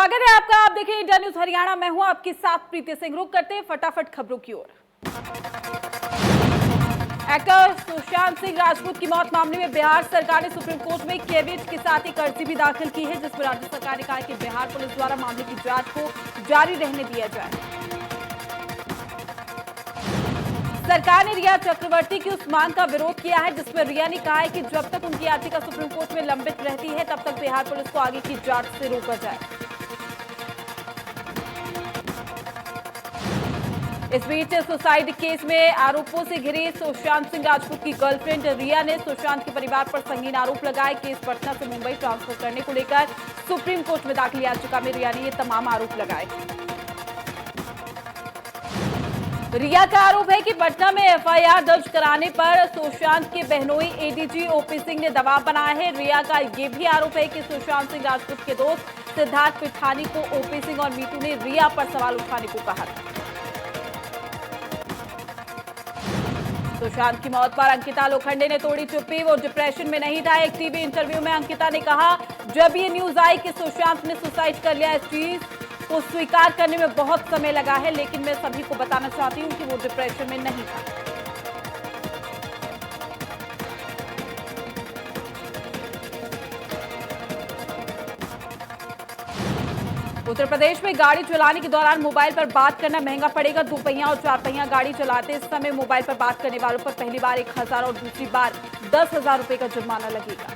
स्वागत है आपका। आप देखें इंडिया न्यूज हरियाणा। मैं हूं आपके साथ प्रीति सिंह। रुक करते हैं फटाफट खबरों की ओर। एक्टर सुशांत सिंह राजपूत की मौत मामले में बिहार सरकार ने सुप्रीम कोर्ट में कैविएट के साथ एक अर्जी भी दाखिल की है, जिसमें राज्य सरकार ने कहा कि बिहार पुलिस द्वारा मामले की जांच को जारी रहने दिया जाए। सरकार ने रिया चक्रवर्ती की उस मांग का विरोध किया है जिसमें रिया ने कहा है कि जब तक उनकी याचिका सुप्रीम कोर्ट में लंबित रहती है तब तक बिहार पुलिस को आगे की जांच से रोका जाए। इस बीच सुसाइड केस में आरोपों से घिरे सुशांत सिंह राजपूत की गर्लफ्रेंड रिया ने सुशांत के परिवार पर संगीन आरोप लगाए। केस पटना से मुंबई ट्रांसफर करने को लेकर सुप्रीम कोर्ट में दाखिल याचिका में रिया ने ये तमाम आरोप लगाए। रिया का आरोप है कि पटना में एफआईआर दर्ज कराने पर सुशांत के बहनोई एडीजी ओपी सिंह ने दबाव बनाया है। रिया का यह भी आरोप है कि सुशांत सिंह राजपूत के दोस्त सिद्धार्थ पिठानी को ओपी सिंह और मीतू ने रिया पर सवाल उठाने को कहा था। सुशांत की मौत पर अंकिता लोखंडे ने तोड़ी चुप्पी। वो डिप्रेशन में नहीं था। एक टीवी इंटरव्यू में अंकिता ने कहा, जब ये न्यूज आई कि सुशांत ने सुसाइड कर लिया, इस चीज को स्वीकार करने में बहुत समय लगा है, लेकिन मैं सभी को बताना चाहती हूं कि वो डिप्रेशन में नहीं था। उत्तर प्रदेश में गाड़ी चलाने के दौरान मोबाइल पर बात करना महंगा पड़ेगा। दोपहिया और चारपहिया गाड़ी चलाते समय मोबाइल पर बात करने वालों पर पहली बार 1,000 और दूसरी बार 10,000 रुपए का जुर्माना लगेगा।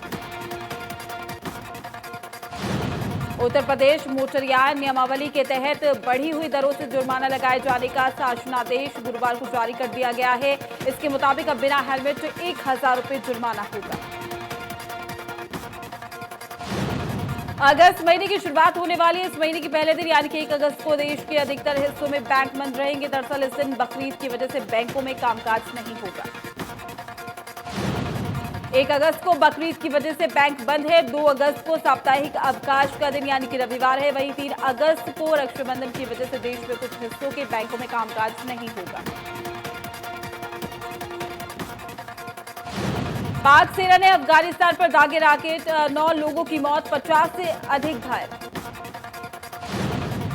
उत्तर प्रदेश मोटरयान नियमावली के तहत बढ़ी हुई दरों से जुर्माना लगाए जाने का शासनादेश गुरुवार को जारी कर दिया गया है। इसके मुताबिक अब बिना हेलमेट 1,000 रुपए जुर्माना होगा। अगस्त महीने की शुरुआत होने वाली है। इस महीने के पहले दिन यानी कि 1 अगस्त को देश के अधिकतर हिस्सों में बैंक बंद रहेंगे। दरअसल इस दिन बकरीद की वजह से बैंकों में कामकाज नहीं होगा। 1 अगस्त को बकरीद की वजह से बैंक बंद है। 2 अगस्त को साप्ताहिक अवकाश का दिन यानी कि रविवार है। वहीं 3 अगस्त को रक्षाबंधन की वजह से देश में कुछ हिस्सों के बैंकों में कामकाज नहीं होगा। पाक सेना ने अफगानिस्तान पर दागे रॉकेट, 9 लोगों की मौत, 50 से अधिक घायल।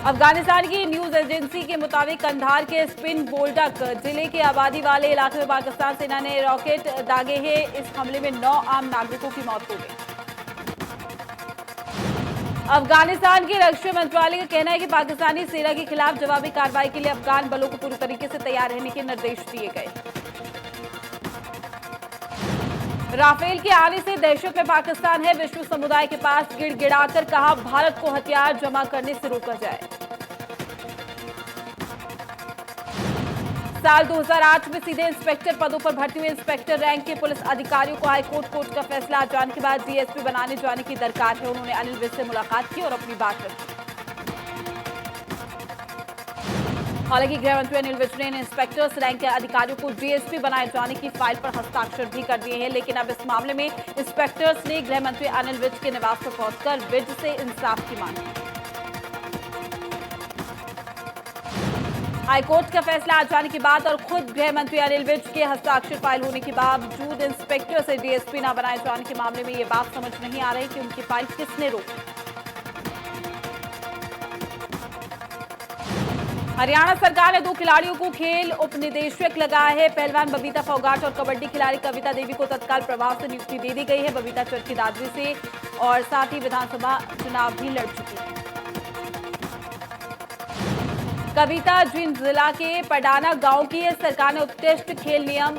अफगानिस्तान की न्यूज एजेंसी के मुताबिक कंधार के स्पिन बोल्डक जिले के आबादी वाले इलाके में पाकिस्तान सेना ने रॉकेट दागे हैं। इस हमले में 9 आम नागरिकों की मौत हो गई। अफगानिस्तान के रक्षा मंत्रालय का कहना है कि पाकिस्तानी सेना के खिलाफ जवाबी कार्रवाई के लिए अफगान बलों को पूरी तरीके से तैयार रहने के निर्देश दिए गए। राफेल के आने से दहशत में पाकिस्तान है। विश्व समुदाय के पास गिड़गिड़ाकर कहा, भारत को हथियार जमा करने से रोका जाए। साल 2008 में सीधे इंस्पेक्टर पदों पर भर्ती हुए इंस्पेक्टर रैंक के पुलिस अधिकारियों को हाईकोर्ट का फैसला आ जाने के बाद डीएसपी बनाने जाने की दरकार है। उन्होंने अनिल विज से मुलाकात की और अपनी बात रखी। हालांकि गृह मंत्री अनिल विज ने इंस्पेक्टर्स रैंक के अधिकारियों को डीएसपी बनाए जाने की फाइल पर हस्ताक्षर भी कर दिए हैं, लेकिन अब इस मामले में इंस्पेक्टर्स ने गृह मंत्री अनिल विज के निवास पर पहुंचकर विज से इंसाफ की मांग की। हाईकोर्ट का फैसला आ जाने के बाद और खुद गृह मंत्री अनिल विज के हस्ताक्षर फाइल होने के बावजूद इंस्पेक्टर से डीएसपी न बनाए जाने के मामले में ये बात समझ नहीं आ रही कि उनकी फाइल किसने रोकी। हरियाणा सरकार ने 2 खिलाड़ियों को खेल उपनिदेशक लगाया है। पहलवान बबीता फोगाट और कबड्डी खिलाड़ी कविता देवी को तत्काल प्रभाव से नियुक्ति दे दी गई है। बबीता चरखी दादरी से और साथ ही विधानसभा चुनाव भी लड़ चुकी है। कविता जींद जिला के पडाना गांव की है। सरकार ने उत्कृष्ट खेल नियम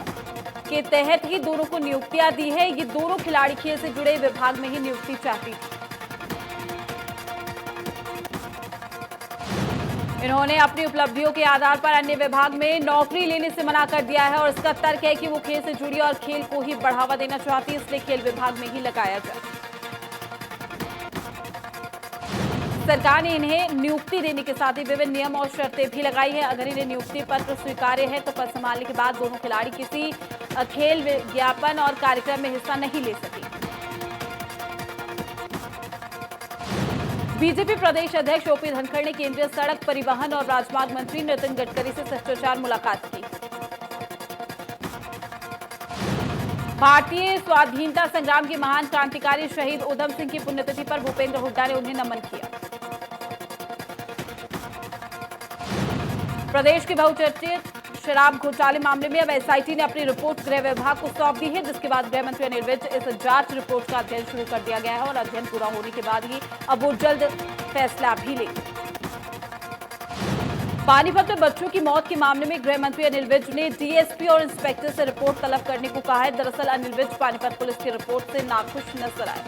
के तहत ही दोनों को नियुक्तियां दी है। ये दोनों खिलाड़ी खेल से जुड़े विभाग में ही नियुक्ति चाहती थी। इन्होंने अपनी उपलब्धियों के आधार पर अन्य विभाग में नौकरी लेने से मना कर दिया है और इसका तर्क है कि वो खेल से जुड़ी और खेल को ही बढ़ावा देना चाहती है, इसलिए खेल विभाग में ही लगाया जाए। सरकार ने इन्हें नियुक्ति देने के साथ ही विभिन्न नियम और शर्तें भी लगाई है। अगर इन्हें नियुक्ति पत्र स्वीकार्य है तो पद संभालने के बाद दोनों खिलाड़ी किसी खेल विज्ञापन और कार्यक्रम में हिस्सा नहीं ले सके। बीजेपी प्रदेश अध्यक्ष ओपी धनखड़ ने केंद्रीय सड़क परिवहन और राजमार्ग मंत्री नितिन गडकरी से शिष्टाचार मुलाकात की। भारतीय स्वाधीनता संग्राम के महान क्रांतिकारी शहीद उधम सिंह की पुण्यतिथि पर भूपेंद्र हुड्डा ने उन्हें नमन किया। प्रदेश के बहुचर्चित शराब घोटाले मामले में अब एसआईटी ने अपनी रिपोर्ट गृह विभाग को सौंप दी है, जिसके बाद गृह मंत्री अनिल विज इस जांच रिपोर्ट का अध्ययन शुरू कर दिया गया है और अध्ययन पूरा होने के बाद ही अब वो जल्द फैसला भी लेंगे। पानीपत में बच्चों की मौत के मामले में गृह मंत्री अनिल विज ने डीएसपी और इंस्पेक्टर से रिपोर्ट तलब करने को कहा है। दरअसल अनिल विज पानीपत पुलिस की रिपोर्ट से नाखुश नजर आए।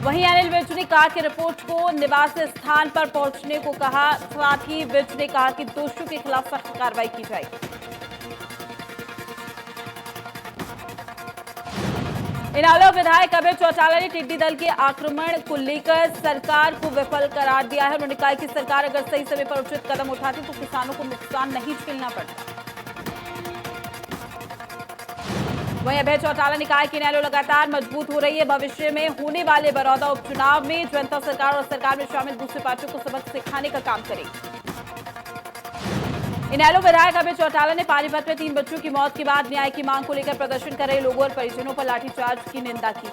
वहीं अनिल विज ने कहा कि रिपोर्ट को निवास स्थान पर पहुंचने को कहा। साथ ही विज ने कहा कि दोषियों के खिलाफ सख्त कार्रवाई की जाएगी। इनालो विधायक अभय चौटाला ने टिड्डी दल के आक्रमण को लेकर सरकार को विफल करार दिया है। उन्होंने कहा कि सरकार अगर सही समय पर उचित कदम उठाती तो किसानों को नुकसान नहीं झेलना पड़ता। वहीं अभय चौटाला ने कहा कि इनेलो लगातार मजबूत हो रही है। भविष्य में होने वाले बरौदा उपचुनाव में जनता सरकार और सरकार में शामिल दूसरी पार्टियों को सबक सिखाने का काम करेगी। इनेलो विधायक अभय चौटाला ने पानीपत में 3 बच्चों की मौत के बाद न्याय की मांग को लेकर प्रदर्शन कर रहे लोगों और परिजनों पर लाठीचार्ज की निंदा की।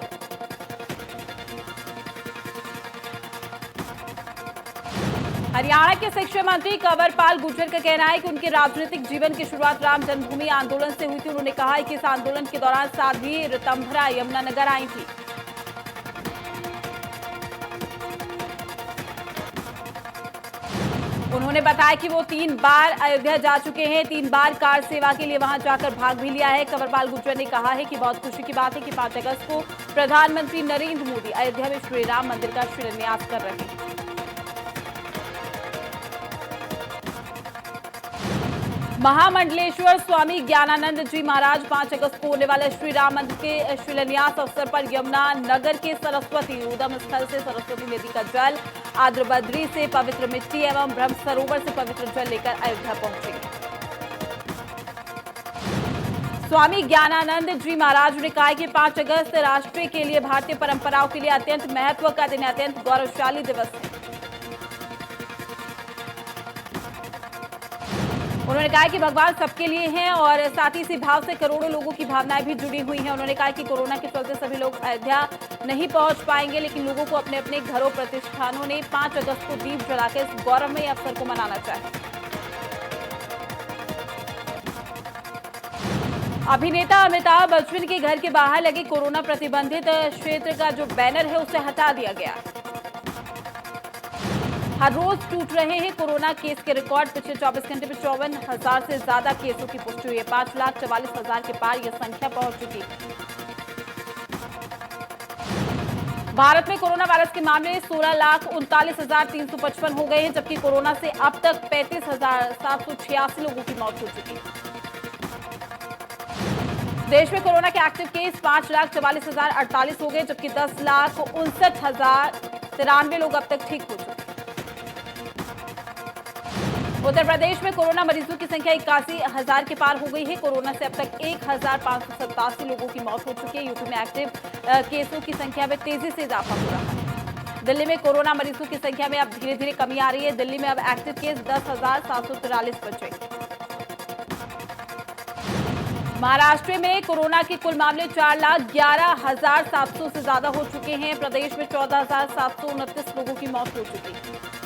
हरियाणा के शिक्षा मंत्री कंवरपाल गुर्जर का कहना है कि उनके राजनीतिक जीवन की शुरुआत राम जन्मभूमि आंदोलन से हुई थी। उन्होंने कहा है कि इस आंदोलन के दौरान साध्वी ऋतंभरा यमुनानगर आई थी। उन्होंने बताया कि वो 3 बार अयोध्या जा चुके हैं, 3 बार कार सेवा के लिए वहां जाकर भाग भी लिया है। कंवरपाल गुर्जर ने कहा है कि बहुत खुशी की बात है कि 5 अगस्त को प्रधानमंत्री नरेंद्र मोदी अयोध्या में श्री राम मंदिर का शिलान्यास कर रहे हैं। महामंडलेश्वर स्वामी ज्ञानानंद जी महाराज 5 अगस्त को होने वाले श्री राम मंदिर के शिलान्यास अवसर पर यमुना नगर के सरस्वती उद्गम स्थल से सरस्वती नदी का जल, आद्रबद्री से पवित्र मिट्टी एवं ब्रह्म सरोवर से पवित्र जल लेकर अयोध्या पहुंचेंगे। स्वामी ज्ञानानंद जी महाराज ने कहा कि 5 अगस्त राष्ट्र के लिए, भारतीय परंपराओं के लिए अत्यंत महत्व का दिन, अत्यंत गौरवशाली दिवस है। उन्होंने कहा कि भगवान सबके लिए हैं और साथ ही इसी भाव से करोड़ों लोगों की भावनाएं भी जुड़ी हुई हैं। उन्होंने कहा कि कोरोना के चलते सभी लोग अयोध्या नहीं पहुंच पाएंगे, लेकिन लोगों को अपने अपने घरों प्रतिष्ठानों ने 5 अगस्त को दीप जलाकर इस गौरवमयी अवसर को मनाना चाहिए। अभिनेता अमिताभ बच्चन के घर के बाहर लगे कोरोना प्रतिबंधित क्षेत्र का जो बैनर है उसे हटा दिया गया। हर रोज टूट रहे हैं कोरोना केस के रिकॉर्ड। पिछले 24 घंटे में 54,000 से ज्यादा केसों की पुष्टि हुई है। 5,44,000 के पार यह संख्या पहुंच चुकी है। भारत में कोरोना वायरस के मामले 16,39,355 हो गए हैं, जबकि कोरोना से अब तक 35,786 लोगों की मौत हो चुकी है। देश में कोरोना के एक्टिव केस 5,44,048 हो गए, जबकि 10,59,093 लोग अब तक ठीक हो चुके हैं। उत्तर प्रदेश में कोरोना मरीजों की संख्या 81,000 के पार हो गई है। कोरोना से अब तक 1,587 लोगों की मौत हो चुकी है। यूपी में एक्टिव केसों की संख्या में तेजी से इजाफा हो रहा है। दिल्ली में कोरोना मरीजों की संख्या में अब धीरे धीरे कमी आ रही है। दिल्ली में अब एक्टिव केस 10,743 बचे। महाराष्ट्र में कोरोना के कुल मामले 4,11,700 से ज्यादा हो चुके हैं। प्रदेश में 14,729 लोगों की मौत हो चुकी है।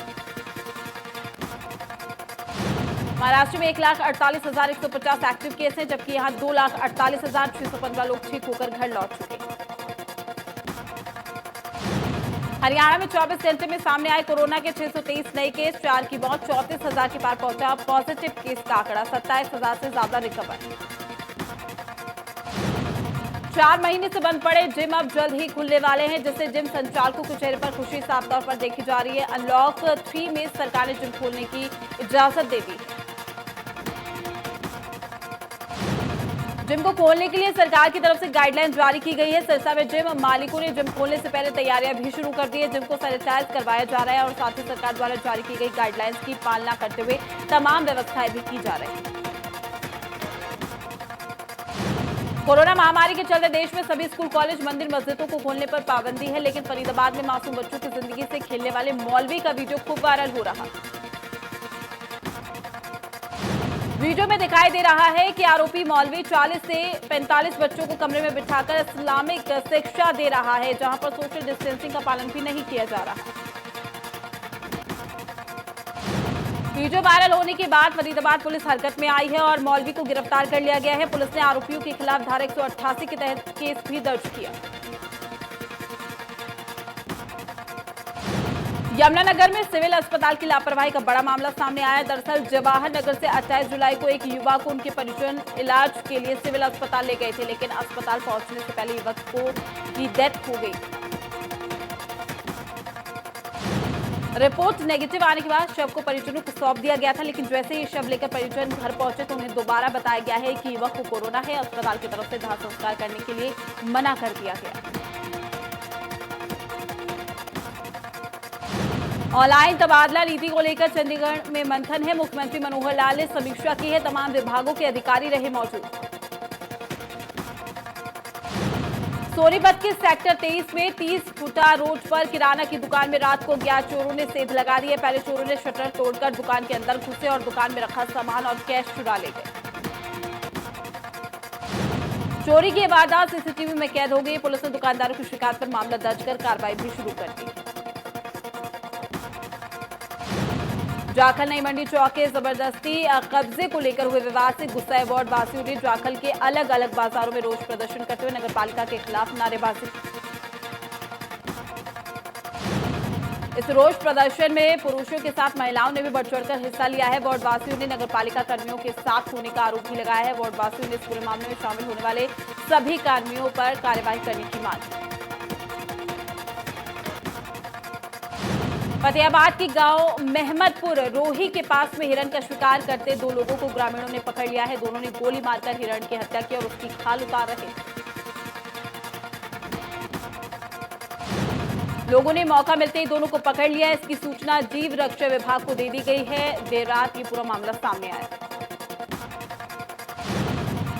महाराष्ट्र में 1,48,150 एक्टिव केस हैं, जबकि यहां 2,48,615 लोग ठीक होकर घर लौट चुके हैं। हरियाणा में 24 घंटे में सामने आए कोरोना के 623 नए केस, 4 की मौत, 34,000 के पार पहुंचा पॉजिटिव केस का आंकड़ा, 27,000 से ज्यादा रिकवर। 4 महीने से बंद पड़े जिम अब जल्द ही खुलने वाले हैं, जिससे जिम संचालकों के चेहरे पर खुशी साफ तौर पर देखी जा रही है। अनलॉक 3 में सरकार ने जिम खोलने की इजाजत दे दी। जिम को खोलने के लिए सरकार की तरफ से गाइडलाइन जारी की गई है। सिरसा में जिम मालिकों ने जिम खोलने से पहले तैयारियां भी शुरू कर दी है। जिम को सैनिटाइज करवाया जा रहा है और साथ ही सरकार द्वारा जारी की गई गाइडलाइंस की पालना करते हुए तमाम व्यवस्थाएं भी की जा रही हैं। कोरोना महामारी के चलते देश में सभी स्कूल, कॉलेज, मंदिर, मस्जिदों को खोलने पर पाबंदी है, लेकिन फरीदाबाद में मासूम बच्चों की जिंदगी से खेलने वाले मौलवी का वीडियो खूब वायरल हो रहा। वीडियो में दिखाई दे रहा है कि आरोपी मौलवी 40 से 45 बच्चों को कमरे में बिठाकर इस्लामिक शिक्षा दे रहा है, जहां पर सोशल डिस्टेंसिंग का पालन भी नहीं किया जा रहा। वीडियो वायरल होने के बाद फरीदाबाद पुलिस हरकत में आई है और मौलवी को गिरफ्तार कर लिया गया है। पुलिस ने आरोपियों के खिलाफ धारा 188 के तहत केस भी दर्ज किया। यमुनानगर में सिविल अस्पताल की लापरवाही का बड़ा मामला सामने आया। दरअसल जवाहर नगर से 28 जुलाई को एक युवक को उनके परिजन इलाज के लिए सिविल अस्पताल ले गए थे, लेकिन अस्पताल पहुंचने से पहले युवक की डेथ हो गई। रिपोर्ट नेगेटिव आने के बाद शव को परिजनों को सौंप दिया गया था, लेकिन जैसे ही शव लेकर परिजन घर पहुंचे तो उन्हें दोबारा बताया गया है कि युवक को कोरोना है। अस्पताल की तरफ से दाह संस्कार करने के लिए मना कर दिया गया। ऑनलाइन तबादला नीति को लेकर चंडीगढ़ में मंथन है। मुख्यमंत्री मनोहर लाल ने समीक्षा की है। तमाम विभागों के अधिकारी रहे मौजूद। सोनीपत के सेक्टर 23 में 30 फुटा रोड पर किराना की दुकान में रात को अज्ञात चोरों ने सेंध लगा दी है। पहले चोरों ने शटर तोड़कर दुकान के अंदर घुसे और दुकान में रखा सामान और कैश चुरा ले गए। चोरी की वारदात सीसीटीवी में कैद हो गई। पुलिस ने दुकानदारों की शिकायत पर मामला दर्ज कर कार्रवाई भी शुरू कर दी। जाखल नई मंडी चौक के जबरदस्ती कब्जे को लेकर हुए विवाद से गुस्साए वार्ड वासियों ने जाखल के अलग अलग बाजारों में रोष प्रदर्शन करते हुए नगरपालिका के खिलाफ नारेबाजी। इस रोष प्रदर्शन में पुरुषों के साथ महिलाओं ने भी बढ़ चढ़कर हिस्सा लिया है। वार्ड वासियों ने नगरपालिका कर्मियों के साथ होने का आरोप भी लगाया है। वार्ड वासियों ने इस पूरे मामले में शामिल होने वाले सभी कर्मियों पर कार्रवाई करने की मांग की। फतेहाबाद के गांव महमदपुर रोही के पास में हिरण का शिकार करते 2 लोगों को ग्रामीणों ने पकड़ लिया है। दोनों ने गोली मारकर हिरण की हत्या की और उसकी खाल उतार रहे थे। लोगों ने मौका मिलते ही दोनों को पकड़ लिया। इसकी सूचना जीव रक्षा विभाग को दे दी गई है। देर रात ये पूरा मामला सामने आया।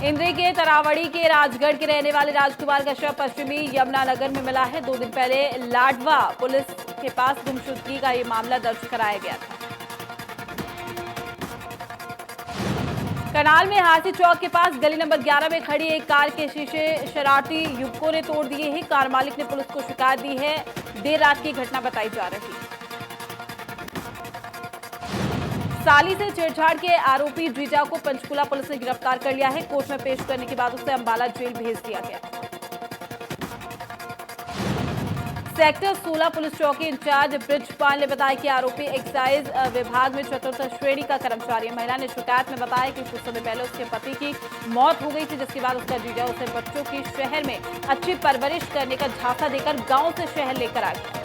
इंद्री के तरावड़ी के राजगढ़ के रहने वाले राजकुमार का शव पश्चिमी यमुनानगर में मिला है। 2 दिन पहले लाडवा पुलिस के पास गुमशुदगी का ये मामला दर्ज कराया गया था। करनाल में हाथी चौक के पास गली नंबर 11 में खड़ी एक कार के शीशे शरारती युवकों ने तोड़ दिए हैं। कार मालिक ने पुलिस को शिकायत दी है। देर रात की घटना बताई जा रही है। साली से छेड़छाड़ के आरोपी जीजा को पंचकुला पुलिस ने गिरफ्तार कर लिया है। कोर्ट में पेश करने के बाद उसे अंबाला जेल भेज दिया गया। सेक्टर 16 पुलिस चौकी इंचार्ज ब्रिजपाल ने बताया कि आरोपी एक्साइज विभाग में चतुर्थ श्रेणी का कर्मचारी है। महिला ने शिकायत में बताया कि कुछ समय पहले उसके पति की मौत हो गई थी, जिसके बाद उसका जीजा उसे बच्चों की शहर में अच्छी परवरिश करने का झांसा देकर गांव से शहर लेकर आ गया।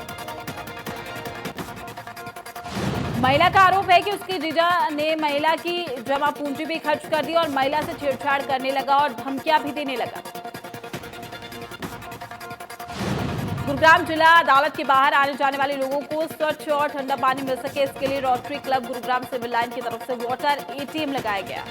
महिला का आरोप है कि उसके जीजा ने महिला की जमा पूंजी भी खर्च कर दी और महिला से छेड़छाड़ करने लगा और धमकियां भी देने लगा। गुरुग्राम जिला अदालत के बाहर आने जाने वाले लोगों को स्वच्छ और ठंडा पानी मिल सके, इसके लिए Rotary Club Gurugram civil line की तरफ से वाटर एटीएम लगाया गया।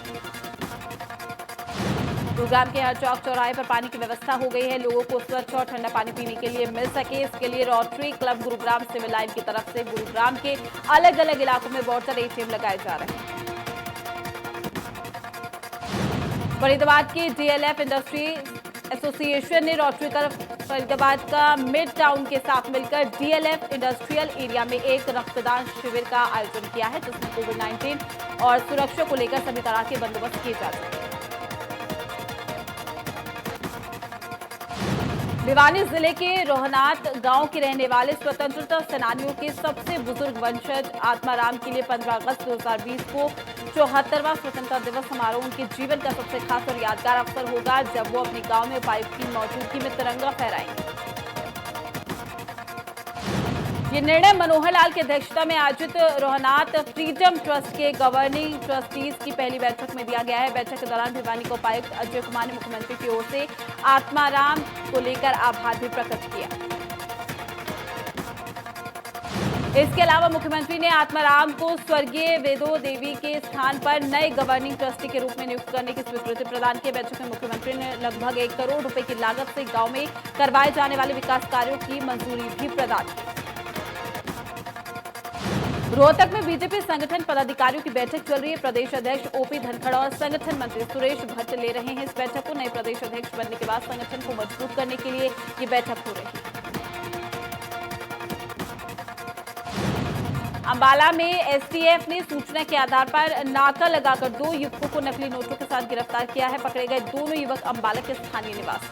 गुरुग्राम के हर चौक चौराहे पर पानी की व्यवस्था हो गई है। लोगों को स्वच्छ और ठंडा पानी पीने के लिए मिल सके, इसके लिए Rotary Club Gurugram civil line की तरफ से गुरुग्राम के अलग अलग इलाकों में वाटर एटीएम लगाए जा रहे हैं। फरीदाबाद की डीएलएफ इंडस्ट्री एसोसिएशन ने रोटरी क्लब फरीदाबाद का मिड टाउन के साथ मिलकर डीएलएफ इंडस्ट्रियल एरिया में एक रक्तदान शिविर का आयोजन किया है, जिसमें कोविड-19 और सुरक्षा को लेकर सभी तरह के बंदोबस्त किए जा रहे हैं। भिवानी जिले के रोहनाथ गांव के रहने वाले स्वतंत्रता सेनानियों के सबसे बुजुर्ग वंशज आत्माराम के लिए 15 अगस्त 2020 को 74वां स्वतंत्रता दिवस समारोह उनके जीवन का सबसे खास और यादगार अवसर होगा, जब वो अपने गांव में उपायुक्त की मौजूदगी में तिरंगा फहराएंगे। ये निर्णय मनोहर लाल की अध्यक्षता में आयोजित रोहनाथ फ्रीडम ट्रस्ट के गवर्निंग ट्रस्टीज की पहली बैठक में दिया गया है। बैठक के दौरान भिवानी के उपायुक्त अजय कुमार ने मुख्यमंत्री की ओर से आत्माराम को लेकर आभार भी प्रकट किया। इसके अलावा मुख्यमंत्री ने आत्माराम को स्वर्गीय वेदो देवी के स्थान पर नए गवर्निंग ट्रस्टी के रूप में नियुक्त करने की स्वीकृति प्रदान की। बैठक में मुख्यमंत्री ने लगभग 1 करोड़ रुपए की लागत से गांव में करवाए जाने वाले विकास कार्यों की मंजूरी भी प्रदान की। रोहतक में बीजेपी संगठन पदाधिकारियों की बैठक चल रही है। प्रदेश अध्यक्ष ओपी धनखड़ और संगठन मंत्री सुरेश भट्ट ले रहे हैं इस बैठक को। नए प्रदेश अध्यक्ष बनने के बाद संगठन को मजबूत करने के लिए ये बैठक हो रही है। अंबाला में एसटीएफ ने सूचना के आधार पर नाका लगाकर 2 युवकों को नकली नोटों के साथ गिरफ्तार किया है। पकड़े गए दोनों युवक अंबाला के स्थानीय निवासी।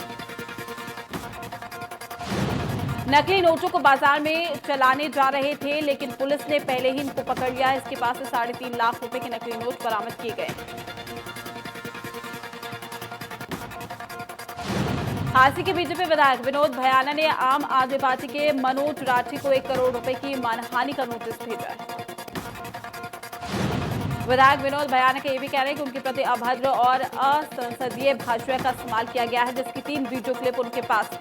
नकली नोटों को बाजार में चलाने जा रहे थे, लेकिन पुलिस ने पहले ही इनको पकड़ लिया। इसके पास से 3.5 लाख रुपए के नकली नोट बरामद किए गए। हांसी के बीजेपी विधायक विनोद भयाना ने आम आदमी पार्टी के मनोज राठी को 1 करोड़ रुपए की मानहानि का नोटिस भेजा है। विधायक विनोद भयाना का यह भी कहना है कि उनके प्रति अभद्र और असंसदीय भाषा का इस्तेमाल किया गया है, जिसकी 3 वीडियो क्लिप उनके पास है।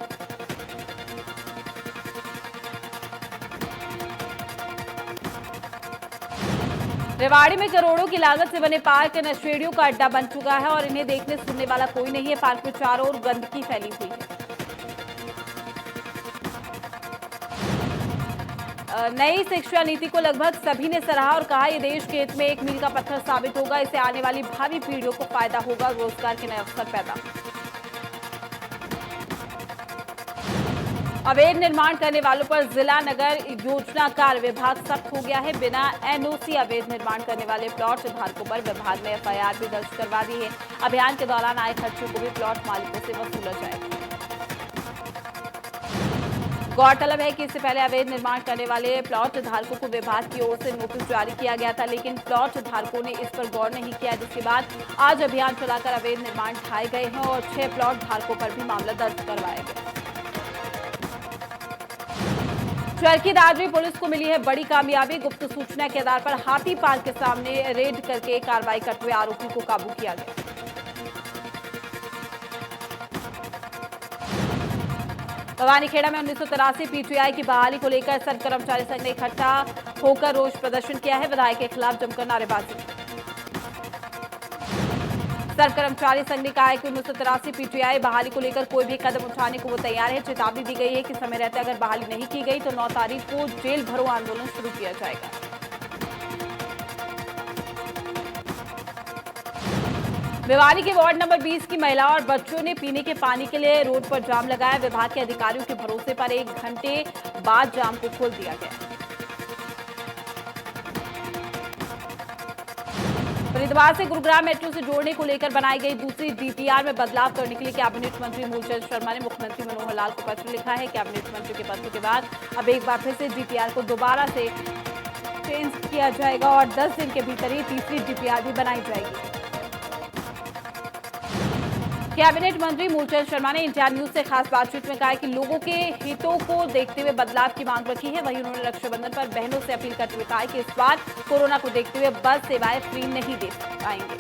रेवाड़ी में करोड़ों की लागत से बने पार्क नशेड़ियों का अड्डा बन चुका है और इन्हें देखने सुनने वाला कोई नहीं है। पार्क में चारों ओर गंदगी फैली हुई है। नई शिक्षा नीति को लगभग सभी ने सराहा और कहा यह देश के हित में एक मील का पत्थर साबित होगा। इससे आने वाली भावी पीढ़ियों को फायदा होगा, रोजगार के नए अवसर पैदा। अवैध निर्माण करने वालों पर जिला नगर योजनाकार विभाग सख्त हो गया है। बिना एनओसी अवैध निर्माण करने वाले प्लॉट धारकों पर विभाग ने एफआईआर भी दर्ज करवा दी है। अभियान के दौरान आए खर्चों को भी प्लॉट मालिकों से वसूला जाएगा। गौरतलब है कि इससे पहले अवैध निर्माण करने वाले प्लॉट धारकों को विभाग की ओर से नोटिस जारी किया गया था, लेकिन प्लॉट धारकों ने इस पर गौर नहीं किया, जिसके बाद आज अभियान चलाकर अवैध निर्माण ढाए गए हैं और 6 प्लॉट धारकों पर भी मामला दर्ज करवाया गया। चरखी दादरी पुलिस को मिली है बड़ी कामयाबी। गुप्त सूचना के आधार पर हाथी पार्क के सामने रेड करके कार्रवाई करते हुए आरोपी को काबू किया गया। भवानीखेड़ा में 1983 पीटीआई की बहाली को लेकर सर्व कर्मचारी संघ ने इकट्ठा होकर रोष प्रदर्शन किया है। विधायक के खिलाफ जमकर नारेबाजी। सर्व कर्मचारी संघ ने कहा है कि 1983 पीटीआई बहाली को लेकर कोई भी कदम उठाने को वो तैयार है। चेतावनी दी गई है कि समय रहते अगर बहाली नहीं की गई तो 9 तारीख को जेल भरो आंदोलन शुरू किया जाएगा। भिवानी के वार्ड नंबर 20 की महिला और बच्चों ने पीने के पानी के लिए रोड पर जाम लगाया। विभाग के अधिकारियों के भरोसे पर 1 घंटे बाद जाम को खोल दिया गया। फरीदाबाद से गुरुग्राम मेट्रो से जोड़ने को लेकर बनाई गई दूसरी डीपीआर में बदलाव करने के लिए कैबिनेट मंत्री मूलचंद शर्मा ने मुख्यमंत्री मनोहर लाल को पत्र लिखा है। कैबिनेट मंत्री के पत्र के बाद अब एक बार फिर से डीपीआर को दोबारा से चेंज किया जाएगा और 10 दिन के भीतर ही तीसरी डीपीआर भी बनाई जाएगी। कैबिनेट मंत्री मूलचंद शर्मा ने इंडिया न्यूज से खास बातचीत में कहा कि लोगों के हितों को देखते हुए बदलाव की मांग रखी है। वहीं उन्होंने रक्षाबंधन पर बहनों से अपील करते हुए कहा कि इस बार कोरोना को देखते हुए बस सेवाएं फ्री नहीं दे पाएंगे।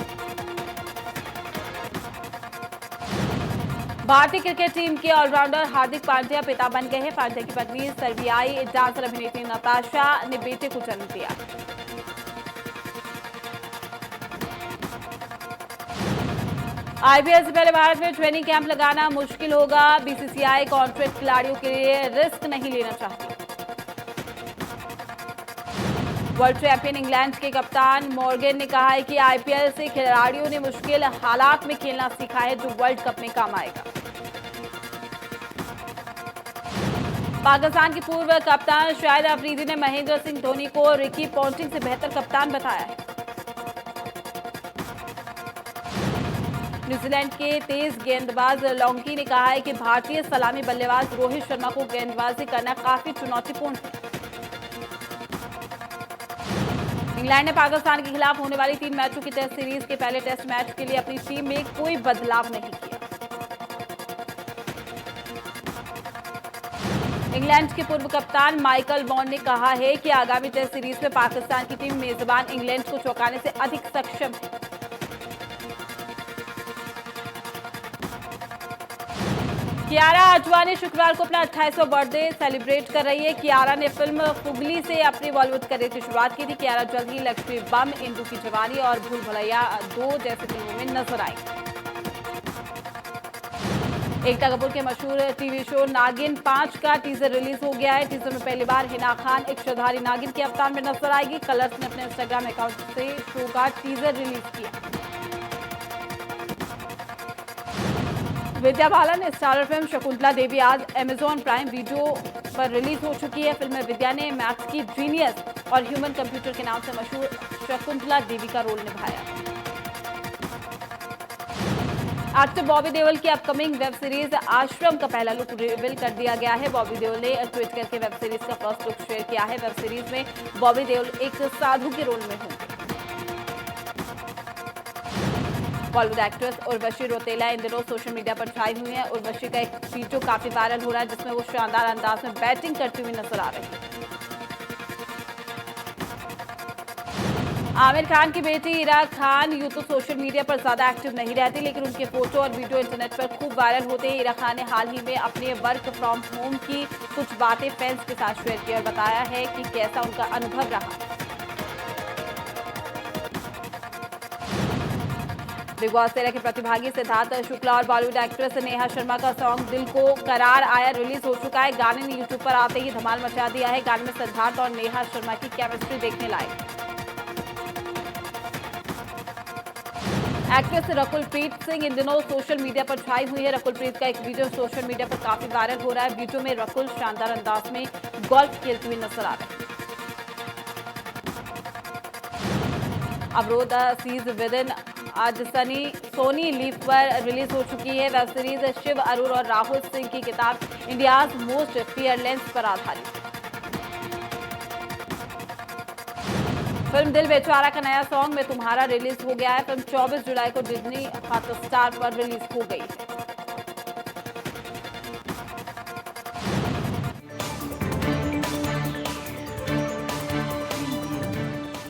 भारतीय क्रिकेट टीम के ऑलराउंडर हार्दिक पांड्या पिता बन गए हैं। पांड्या की पत्नी सर्बियाई डांसर अभिनेत्री नताशा ने बेटे को जन्म दिया। आईपीएल से पहले भारत में ट्रेनिंग कैंप लगाना मुश्किल होगा। बीसीसीआई कॉन्ट्रैक्ट खिलाड़ियों के लिए रिस्क नहीं लेना चाहती। वर्ल्ड चैंपियन इंग्लैंड के कप्तान मॉर्गन ने कहा है कि आईपीएल से खिलाड़ियों ने मुश्किल हालात में खेलना सीखा है, जो वर्ल्ड कप में काम आएगा। पाकिस्तान के पूर्व कप्तान शाहिद अफरीदी ने महेंद्र सिंह धोनी को रिकी पॉन्टिंग से बेहतर कप्तान बताया है। न्यूजीलैंड के तेज गेंदबाज लॉन्की ने कहा है कि भारतीय सलामी बल्लेबाज रोहित शर्मा को गेंदबाजी करना काफी चुनौतीपूर्ण है। इंग्लैंड ने पाकिस्तान के खिलाफ होने वाली 3 मैचों की टेस्ट सीरीज के पहले टेस्ट मैच के लिए अपनी टीम में कोई बदलाव नहीं किया। इंग्लैंड के पूर्व कप्तान माइकल वॉन ने कहा है कि आगामी टेस्ट सीरीज में पाकिस्तान की टीम मेजबान इंग्लैंड को चौंकाने से अधिक सक्षम है। कियारा आडवाणी शुक्रवार को अपना 28वां बर्थडे सेलिब्रेट कर रही है। कियारा ने फिल्म फुगली से अपनी बॉलीवुड करियर की शुरुआत की थी। कियारा जल्द ही लक्ष्मी बम, इंदु की जवानी और भूल भुलैया 2 जैसी फिल्मों में नजर आई। एकता कपूर के मशहूर टीवी शो नागिन 5 का टीजर रिलीज हो गया है। टीजर में पहली बार हिना खान इच्छाधारी नागिन के अवतार में नजर आएगी। कलर्स ने अपने इंस्टाग्राम अकाउंट से शो का टीजर रिलीज किया। विद्या बालन स्टारर फिल्म शकुंतला देवी आज अमेजॉन प्राइम वीडियो पर रिलीज हो चुकी है। फिल्म में विद्या ने मैथ्स की जीनियस और ह्यूमन कंप्यूटर के नाम से मशहूर शकुंतला देवी का रोल निभाया। एक्टर बॉबी देओल की अपकमिंग वेब सीरीज आश्रम का पहला लुक रिवील कर दिया गया है। बॉबी देओल ने ट्वीट करके वेब सीरीज का फर्स्ट लुक शेयर किया है। वेब सीरीज में बॉबी देओल एक साधु के रोल में होंगे। बॉलीवुड एक्ट्रेस उर्वशी रौतेला इन दिनों सोशल मीडिया पर छाई हुई है। उर्वशी का एक वीडियो काफी वायरल हो रहा है जिसमें वो शानदार अंदाज में बैटिंग करती हुई नजर आ रही है। आमिर खान की बेटी इरा खान यूं तो सोशल मीडिया पर ज्यादा एक्टिव नहीं रहती, लेकिन उनके फोटो और वीडियो इंटरनेट पर खूब वायरल होते हैं। इरा खान ने हाल ही में अपने वर्क फ्रॉम होम की कुछ बातें फैंस के साथ शेयर की और बताया है कि कैसा उनका अनुभव रहा। बिग बॉस 13 के प्रतिभागी सिद्धार्थ शुक्ला और बॉलीवुड एक्ट्रेस नेहा शर्मा का सॉन्ग दिल को करार आया रिलीज हो चुका है। गाने ने यूट्यूब पर आते ही धमाल मचा दिया है। गाने में सिद्धार्थ और नेहा शर्मा की केमिस्ट्री देखने लायक। एक्ट्रेस रकुलप्रीत सिंह इन दिनों सोशल मीडिया पर छाई हुई है। रकुलप्रीत का एक वीडियो सोशल मीडिया पर काफी वायरल हो रहा है। वीडियो में रकुल शानदार अंदाज में गोल्फ खेलती हुई नजर आ रहे हैं। अवरोध सीज विदिन आज सोनी लीव पर रिलीज हो चुकी है। वेब सीरीज शिव अरुण और राहुल सिंह की किताब इंडियाज मोस्ट फियरलेस पर आधारित। फिल्म दिल बेचारा का नया सॉन्ग मैं तुम्हारा रिलीज हो गया है। फिल्म 24 जुलाई को डिज्नी हॉटस्टार पर रिलीज हो गई है।